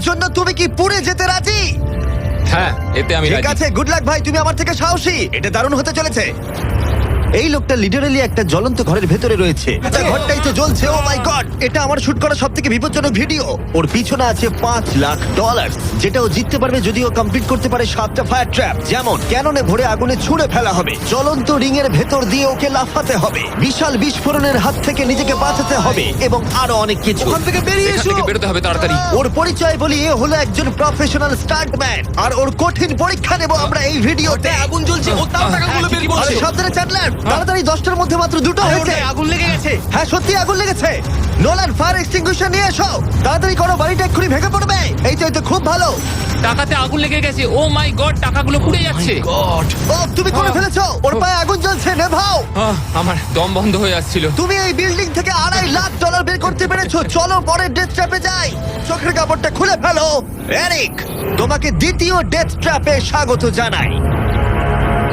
জন্য তুমি কি পুড়ে যেতে রাজি? হ্যাঁ, এতে আমি ঠিক রাজি। আছে, গুড লাক ভাই, তুমি আমার থেকে সাহসী। এটা দারুণ হতে চলেছে। এই লোকটা লিটারালি একটা জ্বলন্ত ঘরের ভেতরে রয়েছে। তার ঘরটাই তো জ্বলছে। ও মাই গড, এটা আমার শুট করা সবথেকে বিপজ্জনক ভিডিও। ওর পিছনে আছে $5,00,000, যেটা ও জিততে পারবে যদি ও কমপ্লিট করতে পারে 7টা ফায়ার ট্র্যাপ। যেমন ক্যাননে ভরে আগুনে ছুঁড়ে ফেলা হবে, জ্বলন্ত রিং এর ভেতর দিয়ে ওকে লাফাতে হবে, বিশাল বিস্ফোরণের হাত থেকে নিজেকে বাঁচাতে হবে এবং আরো অনেক কিছু। ওখান থেকে বেরিয়ে এখান এসো। থেকে বেরোতে হবে তাড়াতাড়ি। ওর পরিচয় বলি, এ হলো একজন প্রফেশনাল স্টান্টম্যান, আর ওর কঠিন পরীক্ষা নেব আমরা এই ভিডিওতে। আগুন জ্বলছে, ও তাও টাকাগুলো বের আরে করছে। সাবধানে চ্যান্ডলার, তাড়াতাড়ি 10টার মধ্যে মাত্র 2টো হয়েছে। আগুন লেগে গেছে। হ্যাঁ সত্যি আগুন লেগেছে। নোলান, ফায়ার এক্সটিংগুইশার নিয়ে এসো, তাড়াতাড়ি করো, বাড়িটা এক্ষুনি ভেঙে পড়বে। এই তো খুব ভালো। টাকাতে আগুন লেগে গেছে। ও মাই গড, টাকাগুলো পুড়ে যাচ্ছে। ও তুমি করে ফেলেছো, ওর পায়ে আগুন জ্বলছে, নেভাও। আমার দম বন্ধ হয়ে আসছিল। তুমি এই বিল্ডিং থেকে $2.5 বের করতে পেরেছো। চলো পরের ডেথ ট্র্যাপে যাই। চোখের কাপড়টা খুলে ফেলো। এরিক, তোমাকে দ্বিতীয় ডেথ ট্র্যাপে স্বাগত জানাই।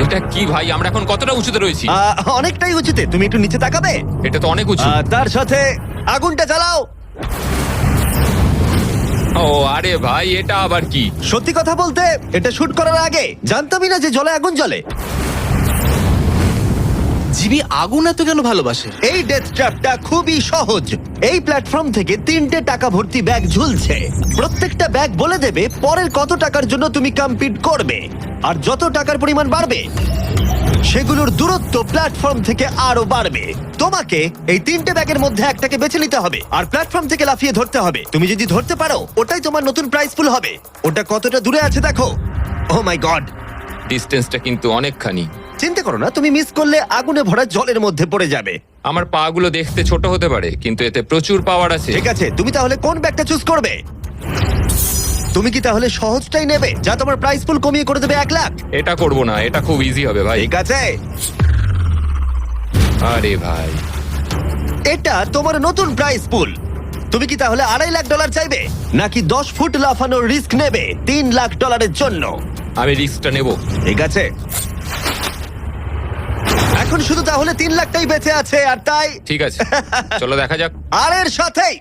এটা কি ভাই, আমরা এখন কতটা উঁচুতে রয়েছি? অনেকটাই উঁচুতে, তুমি একটু নিচে তাকাবে? এটা তো অনেক উঁচু। তার সাথে আগুনটা জ্বালাও। ও আরে ভাই, এটা আবার কি? সত্যি কথা বলতে, এটা শুট করার আগে জানতামই না যে জলে আগুন জ্বলে। জিবি আগুন এত কেন ভালোবাসে? এই ডেথ ট্র্যাপটা খুবই সহজ। এই প্ল্যাটফর্ম থেকে 3টে টাকা ভর্তি ব্যাগ ঝুলছে। প্রত্যেকটা ব্যাগ বলে দেবে পরের কত টাকার জন্য তুমি কমপ্লিট করবে, আর যত টাকার পরিমাণ বাড়বে সেগুলোর দূরত্ব প্ল্যাটফর্ম থেকে আরো বাড়বে। তোমাকে এই 3টে ব্যাগের মধ্যে একটাকে বেছে নিতে হবে আর প্ল্যাটফর্ম থেকে লাফিয়ে ধরতে হবে। তুমি যদি ধরতে পারো, ওটাই তোমার নতুন প্রাইস পুল হবে। ওটা কতটা দূরে আছে দেখো। ও মাই গড, ডিস্টেন্সটা কিন্তু অনেকখানি। চিন্তা করো না, তুমি মিস করলে আগুনে ভরা জলের মধ্যে পড়ে যাবে। আমার পা গুলো দেখতে ছোট হতে পারে, কিন্তু এতে প্রচুর পাওয়ার আছে। ঠিক আছে, তুমি তাহলে কোন ব্যাগটা চুজ করবে? তুমি কি তাহলে সহজটাই নেবে, যা তোমার প্রাইস পুল কমিয়ে করে দেবে 1,00,000? এটা করব না, এটা খুব ইজি হবে ভাই। ঠিক আছে, আরে ভাই, এটা তোমার নতুন প্রাইস পুল। তুমি কি তাহলে $2.5 চাইবে, নাকি 10 ফুট লাফানোর রিস্ক নেবে $3,00,000 জন্য? আমি রিস্কটা নেব। ঠিক আছে, এখন শুধু তাহলে 3,00,000টাই বেঁচে আছে, আর তাই ঠিক আছে, চলো দেখা যাক। আর এর সাথেই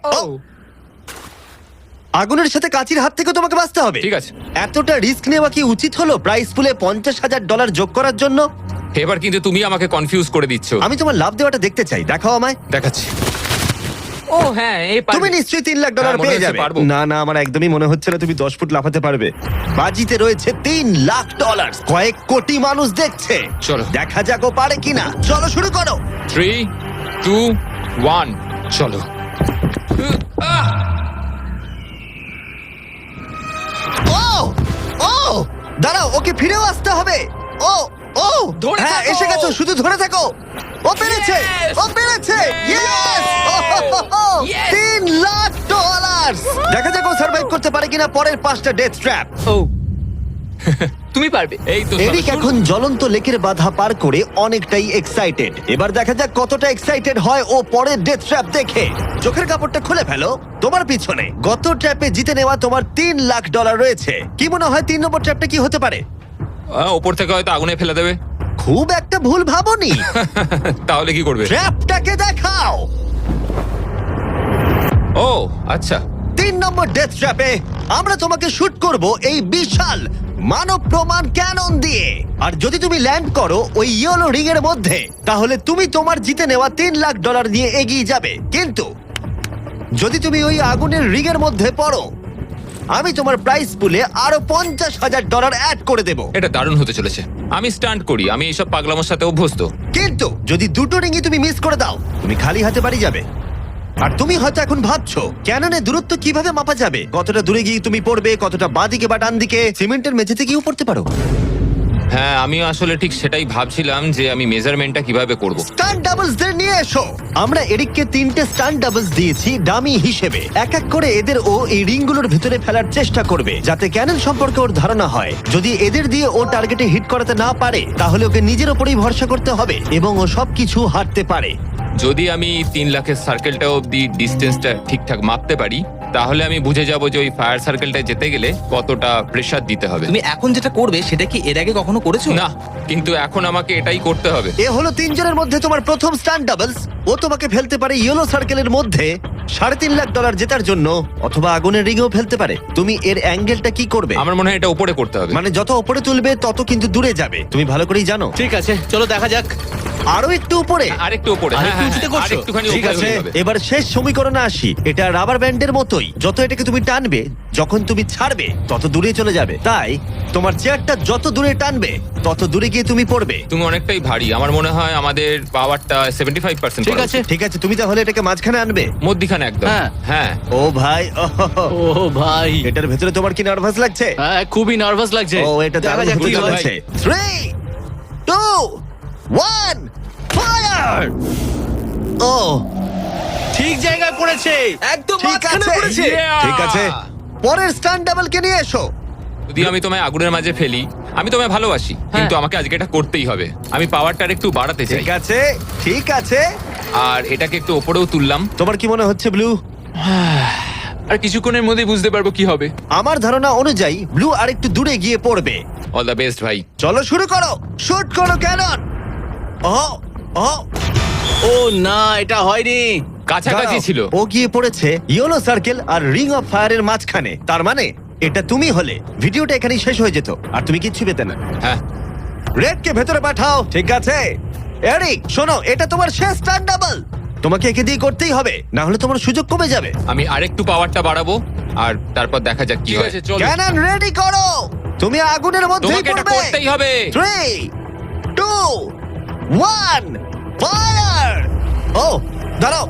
আগুনের সাথে কাচির হাত থেকে তোমাকে বাঁচতে হবে। ঠিক আছে। এতটা রিস্ক নেওয়া কি উচিত হলো প্রাইস পুলে $50,000 যোগ করার জন্য? এবার কিন্তু তুমি আমাকে কনফিউজ করে দিচ্ছ। আমি তোমার লাভ দেওয়াটা দেখতে চাই, দেখাও আমায়। দেখাচ্ছি। ও হ্যাঁ, এই তুমি নিশ্চয়ই $3,00,000 হ্যাঁ, মনে পেয়ে হচ্ছে যাবে। পারবো। না না, আমার একদমই মনে হচ্ছে না তুমি 10 ফুট লাফাতে পারবে। বাজিতে রয়েছে $3,00,000, কয়েক কোটি মানুষ দেখছে। চলো। দেখা যাক ও পারে কিনা। চলো শুরু করো। 3, 2, 1, চলো। ও ও দাঁড়াও, ওকে ফিরেও আসতে হবে। ও ও ধরে হ্যাঁ, থাকো। এসে গেছো, শুধু ধরে থাকো। ও পেরেছে, Yes! ও পেরেছে। ইয়েস! Yes! $3,00,000। দেখা যাক ও সার্ভাইভ করতে পারে কিনা পরের 5টা ডেথ ট্র্যাপ। ও তুমি পারবে। এই তো এরিক চলো, এখন জ্বলন্ত লেকের বাধা পার করে অনেকটাই এক্সাইটেড। এবার দেখা যাক কতটা এক্সাইটেড হয় ও পরের ডেথ ট্র্যাপ দেখে। চোখের কাপড়টা খুলে ফেলো। তোমার পিছনে গত ট্র্যাপে জিতে নেওয়া তোমার $3,00,000 রয়েছে। কি মনে হয় 3 নম্বর ট্র্যাপটা কি হতে পারে? ওপর থেকে হয়তো আগুনে ফেলে দেবে। খুব একটা ভুল ভাবনি। তাহলে কি করবে? ট্র্যাপটাকে দেখাও। ও আচ্ছা, 3 নম্বর ডেথ ট্র্যাপে আমরা তোমাকে শুট করব এই বিশাল মানব প্রমাণ ক্যানন দিয়ে। আর যদি তুমি ল্যান্ড করো ওই ইয়েলো রিং এর মধ্যে, তাহলে তুমি তোমার জিতে নেওয়া $3,00,000 নিয়ে এগিয়ে যাবে। কিন্তু যদি তুমি ওই আগুনের রিং এর মধ্যে পড়ো, আমি তোমার প্রাইস পুলে আরো $50,000 অ্যাড করে দেব। এটা দারুণ হতে চলেছে। আমি স্টান্ট করি, আমি এইসব পাগলামোর সাথে অভ্যস্ত। কিন্তু যদি 2টো রিংই তুমি মিস করে দাও, তুমি খালি হাতে বাড়ি যাবে। আর তুমি হয়তো এখন ভাবছো, ক্যাননের দূরত্ব কিভাবে মাপা যাবে? কতটা দূরে গিয়ে তুমি পড়বে, কতটা বাঁদিকে বা ডান দিকে? সিমেন্টের মেঝেতে গিয়েও পড়তে পারো। হ্যাঁ, আমি আসলে ঠিক সেটাই ভাবছিলাম যে আমি মেজারমেন্টটা কিভাবে করব। স্টান্ট ডাবলসদের নিয়ে এসো। আমরা এরিককে 3টে স্টান্ট ডাবলস দিয়েছি ডামি হিসেবে। এক এক করে এদের ও এই রিংগুলোর ভিতরে ফেলার চেষ্টা করবে, যাতে ক্যানন সম্পর্কে ওর ধারণা হয়। যদি এদের দিয়ে ও টার্গেটে হিট করাতে না পারে, তাহলে ওকে নিজের ওপরেই ভরসা করতে হবে এবং ও সবকিছু হারতে পারে। যদি আমি 3 লাখের সার্কেলটা অব্দি ডিস্টেন্সটা ঠিকঠাক মাপতে পারি, তাহলে আমি বুঝে যাব যে ওই ফায়ার সার্কেলটা যেতে গেলে কতটা প্রেসার দিতে হবে। তুমি এখন যেটা করবে সেটা কি এর আগে কখনো করেছো? না, কিন্তু এখন আমাকে এটাই করতে হবে। এ হলো তিনজনের মধ্যে তোমার প্রথম স্টান্ট ডাবলস। ও তোমাকে ফেলতে পারে ইয়েলো সার্কেলের মধ্যে $3.5 লাখ জেতার জন্য, অথবা আগুনের রিংও ফেলতে পারে। তুমি এর অ্যাঙ্গেলটা কি করবে? আমার মনে হয় এটা উপরে করতে হবে। মানে যত উপরে তুলবে তত কিন্তু দূরে যাবে, তুমি ভালো করেই জানো। ঠিক আছে, চলো দেখা যাক। আরো একটু উপরে। আরেকটু উপরে। আরেকটু হ্যাঁ, উঁচুতে করছো? আরেকটুখানি ঠিক উপরে আছে, হলেই হবে। এবার শেষ সমীকরণে আসি। এটা রাবার ব্যান্ডের মতোই, যত এটাকে তুমি টানবে, যখন তুমি ছাড়বে তত দূরে চলে যাবে। তাই তোমার চেয়ারটা যত দূরে টানবে তত দূরে গিয়ে তুমি পড়বে। তুমি অনেকটাই ভারী, আমার মনে হয় আমাদের পাওয়ারটা 75%। ঠিক আছে। ঠিক আছে, তুমি তাহলে এটাকে মাঝখানে আনবে। মধ্যিখানে একদম। হ্যাঁ। হ্যাঁ। ও ভাই, ও ভাই, এটার ভেতরে তোমার কি নার্ভাস লাগছে? হ্যাঁ খুবই নার্ভাস লাগছে। ও, এটা দেখা দারুণ যাক হতে কি হয়। চলেছে। 3, 2, 1, ফায়ার! ও, ঠিক জায়গায় পড়েছে, একদম ঠিক মাঝখানে আছে। পড়েছে। Yeah! ঠিক আছে, পরের স্টান্ট ডাবলকে নিয়ে এসো। যদি আমি তোমায় আগুনের মাঝে ফেলি, আমি তোমায় ভালোবাসি, কিন্তু আমাকে আজকে এটা করতেই হবে। আমি পাওয়ারটা একটু বাড়াতে চাই, ঠিক আছে, ঠিক আছে। আর এটাকে একটু ওপরেও তুললাম। তোমার কি মনে হচ্ছে ব্লু? আর কিছুক্ষণের মধ্যেই বুঝতে পারবো কি হবে। আমার ধারণা অনুযায়ী ব্লু আরেকটু দূরে গিয়ে পড়বে। অল দ্য বেস্ট ভাই। চলো শুরু করো, শুট করো ক্যানন। ও, ও, ও না, এটা হয়নি। কাছাকাছি দাঁড়াও। ছিল। ও গিয়ে পড়েছে ইয়েলো সার্কেল আর রিং অফ ফায়ারের মাঝখানে। তার মানে এটা তুমি হলে ভিডিওটা এখানেই শেষ হয়ে যেত আর তুমি কিচ্ছু পেতে না। হ্যাঁ। রেড কে ভেতরে পাঠাও। ঠিক আছে এরিক, শোনো, এটা তোমার শেষ স্টান্ট ডাবল। তোমাকে একে দিয়ে করতেই হবে, না হলে তোমার সুযোগ কমে যাবে। আমি আরেকটু পাওয়ারটা বাড়াবো, আর তারপর দেখা যাক কি হয়। ক্যানন রেডি করো, তুমি আগুনের মধ্যেই তোমাকে এটা পড়বে। করতেই হবে। 3, 2, 1, ফায়ার! ও, দাঁড়াও,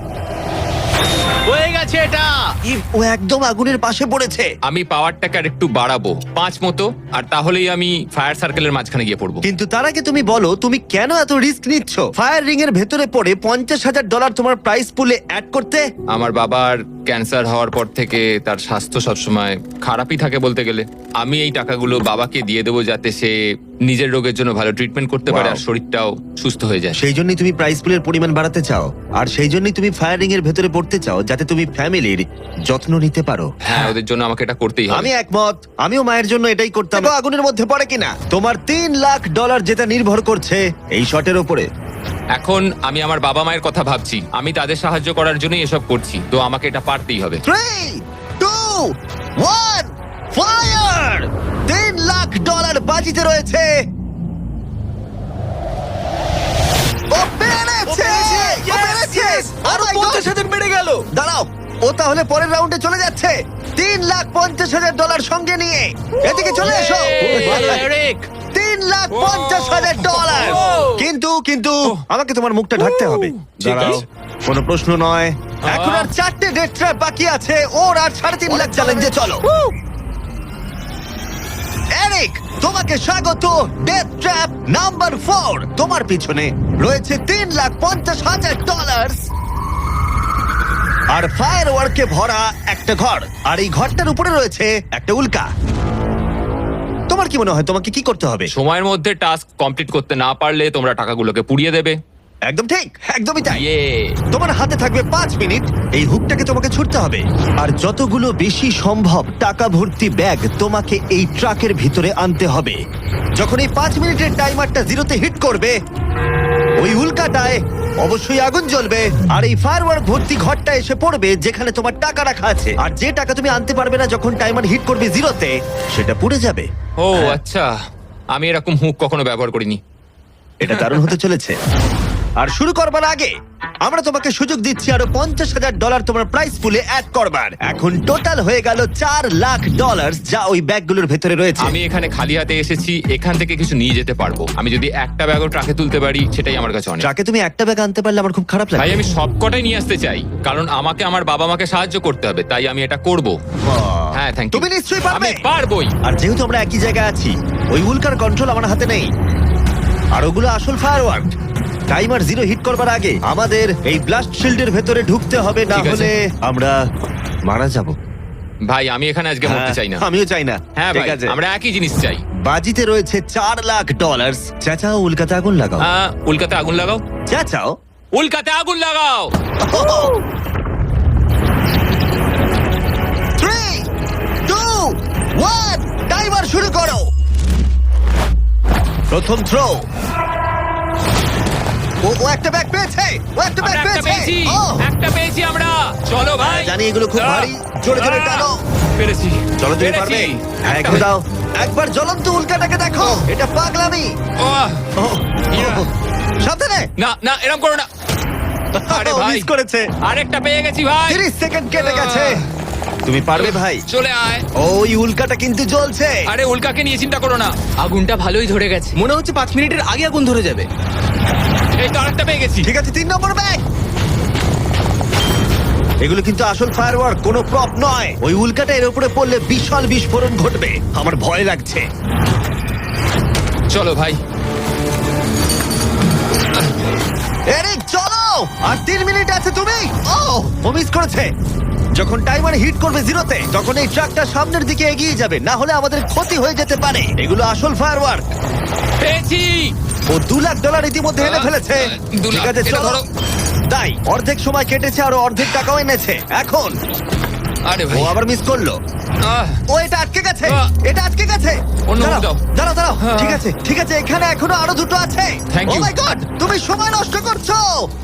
হয়ে গেছে এটা। ও একদম আগুনের পাশে পড়েছে। আমি পাওয়ারটাকে আর একটু বাড়াবো 5 মতো, আর তাহলেই আমি ফায়ার সার্কেলের মাঝখানে গিয়ে পড়বো। কিন্তু তার আগে তুমি বলো, তুমি কেন এত রিস্ক নিচ্ছ ফায়ার রিং এর ভেতরে পড়ে $50,000 তোমার প্রাইস পুলে অ্যাড করতে? আমার বাবার ক্যান্সার হওয়ার পর থেকে তার স্বাস্থ্য সবসময় খারাপই থাকে বলতে গেলে। আমি এই টাকাগুলো বাবাকে দিয়ে দেবো, যাতে সে নিজের রোগের জন্য ভালো ট্রিটমেন্ট করতে পারে, Wow. আর শরীরটাও সুস্থ হয়ে যায়। সেই জন্যই তুমি প্রাইস পুলের পরিমাণ বাড়াতে চাও, আর সেই জন্যই তুমি ফায়ার রিং এর ভেতরে পড়তে চাও, যাতে তুমি ফ্যামিলির যত্ন নিতে পারো। হ্যাঁ, ওদের জন্য আমাকে এটা করতেই হবে। আমি একমত, আমিও মায়ের জন্য এটাই করতাম। দেখো আগুনের মধ্যে পড়ে কিনা। তোমার $3 লাখ যেটা নির্ভর করছে এই শটের উপরে। এখন আমি আমার বাবা মায়ের কথা ভাবছি, আমি তাদের সাহায্য করার জন্যই এসব করছি, তো আমাকে এটা পারতেই হবে। 3, 2, 1, ফায়ার! $3 লাখ বাজিতে রয়েছে। ও পেরেছে! ও পেরেছে! আরো Oh my God! 50,000 বেড়ে গেল। দাঁড়াও, ও তাহলে পরের রাউন্ডে চলে যাচ্ছে $3,50,000 সঙ্গে নিয়ে। এদিকে চলে এসো। ভালো, এরিক। $3,50,000। কিন্তু কিন্তু আমাকে তোমার মুখটা ঢাকতে হবে। ঠিক দাঁড়াও, আছে। কোনো প্রশ্ন নয়। এখন আর 4টে ডেথ ট্র্যাপ বাকি আছে। ওর আর 3.5 লাখ চ্যালেঞ্জে চলো। এরিক, তোমাকে স্বাগত ডেথ ট্র্যাপ নাম্বার 4। তোমার পিছনে রয়েছে $3,50,000 আর ফায়ার ওয়ার্কে ভরা একটা ঘর, আর এই ঘরটার উপরে রয়েছে একটা উল্কা। তোমার কি মনে হয় তোমাকে কি করতে হবে? সময়ের মধ্যে টাস্ক কমপ্লিট করতে না পারলে তোমরা টাকাগুলোকে পুড়িয়ে দেবে। একদম ঠিক, একদমই তাই। ইয়ে। তোমার হাতে থাকবে 5 মিনিট। এই হুকটাকে তোমাকে ছুটতে হবে, আর যতগুলো বেশি সম্ভব টাকা ভর্তি ব্যাগ তোমাকে এই ট্রাকের ভিতরে আনতে হবে। যখন এই 5 মিনিটের টাইমারটা 0-তে হিট করবে, ওই উল্কাটায় অবশ্যই আগুন জ্বলবে, আর এই ফায়ারওয়ার্ক ভর্তি ঘরটা এসে পড়বে যেখানে তোমার টাকা রাখা আছে। আর যে টাকা তুমি আনতে পারবে না যখন টাইমার হিট করবে 0-তে, সেটা পুড়ে যাবে। ও আচ্ছা, আমি এরকম হুক কখনো ব্যবহার করিনি। এটা দারুণ হতে চলেছে। আর শুরু করবার আগে আমরা তোমাকে সুযোগ দিচ্ছি আরো $50,000 তোমার প্রাইস পুলে অ্যাড করবার। এখন টোটাল হয়ে গেল $4,00,000, যা ওই ব্যাগগুলোর ভেতরে রয়েছে। আমি এখানে খালি হাতে এসেছি, এখান থেকে কিছু নিয়ে যেতে পারবো। আমি যদি একটা ব্যাগও ট্রাকে তুলতে পারি, সেটাই আমার কাছে অনেক। ট্রাকে তুমি একটা ব্যাগ আনতে পারলে আমার খুব খারাপ লাগে। ভাই, আমি সবকটাই নিয়ে আসতে চাই, কারণ আমাকে আমার বাবা মাকে সাহায্য করতে হবে, তাই আমি এটা করব। হ্যাঁ, থ্যাংক ইউ। তুমি নিশ্চয়ই পারবে। আমি পারবোই। আর যেহেতু আমরা একই জায়গায় আছি, ওই উল্কার কন্ট্রোল আমার হাতে নেই, আর ওগুলো আসল ফায়ারওয়ার্ক। টাইমার 0 হিট করবার আগে আমাদের এই ব্লাস্ট শিল্ডের ভেতরে ঢুকতে হবে, না ঠিক আছে। হলে আমরা মারা যাব। ভাই, আমি এখানে আজকে মরতে চাই না। আমিও চাই না। হ্যাঁ ঠিক ভাই, আছে, আমরা একই জিনিস চাই। বাজিতে রয়েছে $4,00,000। চাচাও উল্কাতে আগুন লাগাও। উল্কাতে আগুন লাগাও। চাচাও উল্কাতে আগুন লাগাও। প্রথম থ্রো। ও একটা ব্যাগ পেয়েছে, ও একটা ব্যাগ আমরা একটা পেয়েছে। পেয়েছি, ও, একটা পেয়েছি আমরা। চলো ভাই। জানি এগুলো খুব ভারী, জোরে জোরে টানো। পেরেছি। চলো তুমি পেরেছি। পারবে। হ্যাঁ একটা একটু দাও। একবার জ্বলন্ত উল্কাটাকে দেখো, এটা পাগলামি। ওহ, ও, ইয়া। সাবধানে। না না এরকম করো না। আরে ও, ভাই মিস করেছে। আরেকটা পেয়ে গেছি ভাই। 30 সেকেন্ড কেটে গেছে। তুমি পারবে ভাই। চলে আয়। ওই উল্কাটা কিন্তু জ্বলছে। আরে উল্কাকে নিয়ে চিন্তা করো না। আগুনটা ভালোই ধরে গেছে। মনে হচ্ছে 5 মিনিটের আগে আগুন ধরে যাবে। এই তো আরেকটা পেয়ে গেছি। ঠিক আছে, 3 নম্বর ব্যাগ। এগুলো কিন্তু আসল ফায়ারওয়ার্ক, কোনো প্রপ নয়। ওই উল্কাটা এর উপরে পড়লে বিশাল বিস্ফোরণ ঘটবে। আমার ভয় লাগছে। চলো ভাই। এরিক চলো, আর 3 মিনিট আছে। তুমি ও মিস করেছে। যখন টাইমার হিট করবে জিরোতে, তখন এই ট্রাকটা সামনের দিকে এগিয়ে যাবে, না হলে আমাদের ক্ষতি হয়ে যেতে পারে। এগুলো আসল ফায়ারওয়ার্ক। পেয়েছি। ও $2 লাখ ইতিমধ্যে এনে ফেলেছে। 2 ঠিক লাখ, আছে এটা চলো। ধরো। তাই অর্ধেক সময় কেটেছে আর অর্ধেক টাকাও এনেছে। এখন আরে ও ভাই। আবার মিস করলো। আহ, ও এটা আটকে গেছে, আহ। এটা আটকে গেছে। অন্য দাঁড়াও, দাও। দাঁড়াও দাঁড়াও। হ্যাঁ। ঠিক আছে ঠিক আছে, এখানে এখনো আরো দুটো আছে। Thank ও you. মাই গড, তুমি সময় নষ্ট করছো।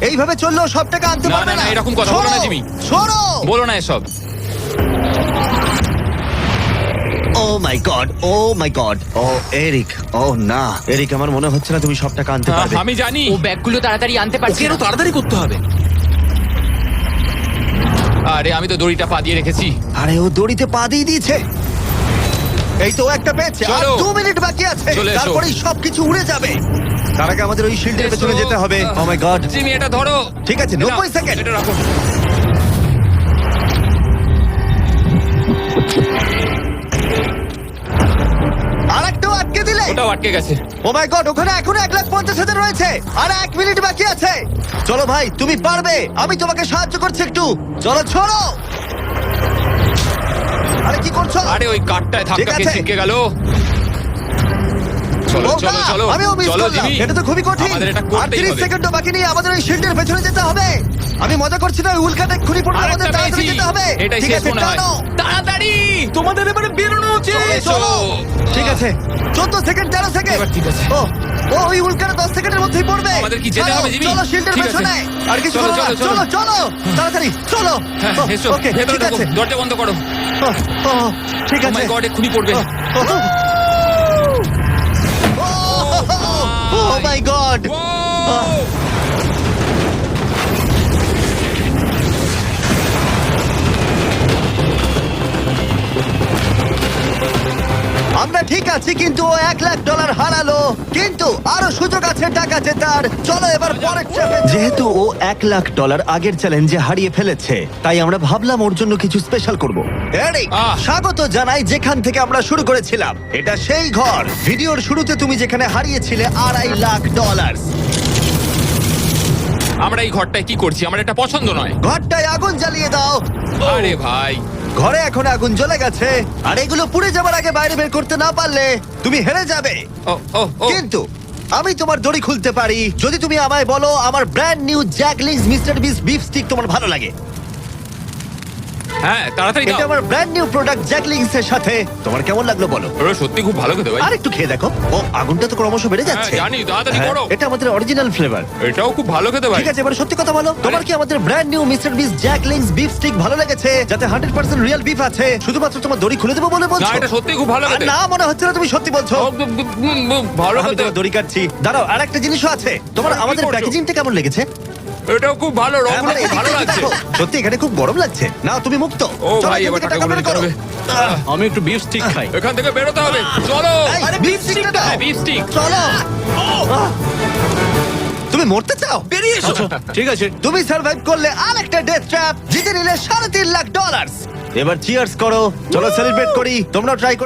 এইভাবে চললেও সব টাকা আনতে না, পারবে না, না। না, এরকম কথা বলো না, সরো, জিমি। সরো। বলো না এসব। ও মাই গড, ও মাই গড। ও এরিক, ও না এরিক, আমার মনে হচ্ছে না তুমি সব টাকা আনতে পারবে। আমি জানি। ও ব্যাগগুলো তাড়াতাড়ি আনতে পারছে ওকে না। আরো তাড়াতাড়ি করতে হবে। আরে আমি তো দড়িটা পা দিয়ে রেখেছি। আরে ও দড়িতে পা দিয়ে দিয়েছে। এই তো ও একটা পেয়েছে, আর চলো। 2 মিনিট বাকি আছে। চলে এসো। তারপরেই সবকিছু উড়ে যাবে। তার আগে আমাদের ওই শিল্ডের পেছনে এসো। যেতে হবে। ও মাই গড। জিমি এটা ধরো। ঠিক আছে, 90 সেকেন্ড। এটা রাখো। আরেকটাও আটকে দিলে। ওটাও আটকে গেছে। ও মাই গড, ওখানে এখনো 1,50,000 রয়েছে। আর 1 মিনিট বাকি আছে। চলো ভাই, তুমি পারবে। আমি তোমাকে সাহায্য করছি একটু। চলো ছোড়ো। আরে কি করছো? আরে ওই কাঠটায় ঠিক ধাক্কা আছে। খেয়ে ছিটকে গেল। চলো ও চলো না, চলো। আমিও মিস চলো করলাম। জিমি। এটা তো খুবই কঠিন। আমাদের এটা আর করতেই 30 হবে। সেকেন্ডও বাকি নেই, আমাদের ওই শিল্ডের পেছনে যেতে হবে। আমি মজা করছি না, ওই উল্কাটা এক্ষুনি পড়লে আরেকটা আমাদের তাড়াতাড়ি পেয়েছি। যেতে হবে। এটাই ঠিক শেষ আছে, মনে হয়। টানো। তাড়াতাড়ি। তোমাদের এবারে বেরোনো উচিত। চলো। ঠিক আছে, 14 সেকেন্ড, 13 সেকেন্ড। এবার ঠিক আছে। ও ও ওই উল্কাটা 10 সেকেন্ডের মধ্যেই পড়বে। আমাদের কি যেতে চলো, হবে, জিমি? চলো শিল্ডের ঠিক আছে। পেছনে। আর কিছু চলো, করো না। চলো, চলো চলো তাড়াতাড়ি চলো। হ্যাঁ, এসো। ওকে ভেতরে ঠিক ঢোকো। আছে। দরজা বন্ধ করো। ও, ও, ঠিক ও আছে। মাই গড, এক্ষুনি পড়বে। ও মাই গড। ও! আমরা ঠিক আছি, কিন্তু ও $1 লাখ হারালো। কিন্তু আরো সুযোগ আছে টাকা জেতার। চলো এবার পরের চাপে। যেহেতু ও $1 লাখ আগের চ্যালেঞ্জে হারিয়ে ফেলেছে, তাই আমরা ভাবলাম ওর জন্য কিছু স্পেশাল করব। এরিক, আহ। স্বাগত জানাই যেখান থেকে আমরা শুরু করেছিলাম। এটা সেই ঘর, ভিডিওর শুরুতে তুমি যেখানে হারিয়েছিলে $2.5 লাখ। আমরা এই ঘরটায় কি করছি? আমার এটা পছন্দ নয়। ঘরটায় আগুন জ্বালিয়ে দাও। আরে ভাই। ঘরে এখন আগুন জ্বলে গেছে, আর এগুলো পুড়ে যাবার আগে বাইরে বের করতে না পারলে তুমি হেরে যাবে। ও ও ও। কিন্তু আমি তোমার দড়ি খুলতে পারি যদি তুমি আমায় বলো আমার ব্র্যান্ড নিউ জ্যাকলিংস মিস্টার বিস বিফ স্টিক তোমার ভালো লাগে। হ্যাঁ, তাড়াতাড়ি এটা দাও। আমার ব্র্যান্ড নিউ প্রোডাক্ট জ্যাকলিংস এর সাথে। তোমার কেমন লাগলো বলো? ওরা সত্যি খুব ভালো খেতে ভাই। আর একটু খেয়ে দেখো। ও আগুনটা তো ক্রমশ বেড়ে যাচ্ছে। হ্যাঁ, জানি, তাড়াতাড়ি হ্যাঁ, করো। এটা আমাদের অরিজিনাল ফ্লেভার। এটাও খুব ভালো খেতে ভাই। ঠিক আছে, এবার সত্যি কথা বলো, তোমার কি আমাদের ব্র্যান্ড নিউ মিস্টার বিস জ্যাকলিংস বিফ স্টিক ভালো লেগেছে, যাতে 100% রিয়েল বিফ আছে? শুধুমাত্র তোমার দড়ি খুলে দেবো বলে না, বলছো? এটা সত্যি খুব ভালো আর খেতে। না, মনে হচ্ছে না তুমি সত্যি বলছো। ভালো আমি খেতে। তোমার দড়ি কাটছি। দাঁড়াও, আর একটা জিনিসও আছে। তোমার কি আমাদের করছো? প্যাকেজিংটা কেমন লেগেছে? এটাও খুব ভালো, হ্যাঁ, রংগুলো মানে খুব ভালো এদিকে লাগছে। দেখো। সত্যি এখানে খুব গরম লাগছে। না, তুমি মুক্ত। ও চলো, ভাই, এখান এবার থেকে টাকাগুলো বের নিতে করো। হবে। আমি একটু বিফ স্টিক খাই। এখান থেকে বেরোতে হবে। চলো। এই, beef stick টা দাও। হ্যাঁ, beef stick। চলো। তুমি মরতে চাও? বেরিয়ে এসো। ঠিক আছে। তুমি সার্ভাইভ করলে আরেকটা ডেথ ট্র্যাপ, জিতে নিলে $3.5 লাখ। এবার চিয়ার্স করো, চলো সেলিব্রেট করি। তোমরা ট্রাই